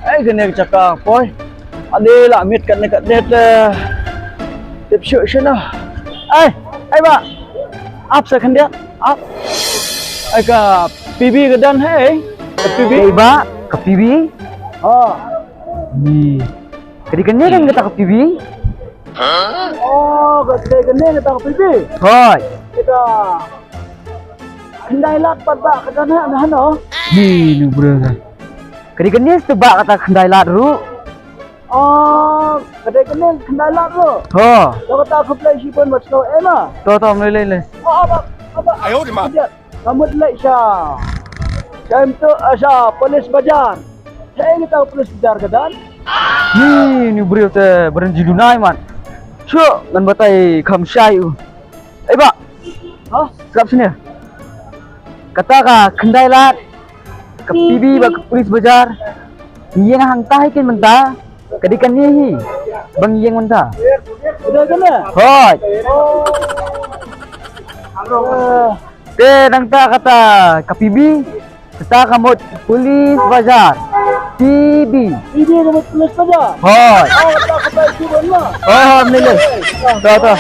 Ay gani cakap boy. Ade lamit kat net tip syuk syuk nah. Ay ba. Up second dia. Up. Ay ka PB kedan hey. PB. Hey ba, ke PB? Ha. Ni. Kadi-kadi kan kata ke PB? Oh, kedai gani kata PB. Hoi. Kita kendai lat pat ba kedan nah no. Ni nu bro. Kadi-kadi sebab kata kendai lat ru. Oh, kedai gani kendai lat tu. Ho. Kau kata aku play si pun macam ema. To le. Oh, apa? Ayo di mana? Kamu delay siya. Time tu asa polis bajar. Saya kita polis bajar kedan. Ni bro te berhenti dunai man. Syuk ngan batai kham syai u. Ba. Hah? Serap sini. Kata ka kendai lat. Ke PB ba ke polis bajar. Yang hang tahi kan mentah. Kadikan ni hi. Bang yang mentah. Udah kena? Hoi. Oh. Nang ta kata KPB, kata kamot polis bazar. PB. Ini nama polis bajar. Hoi. Oh, kata si pun lah. Oh, mele. Ta.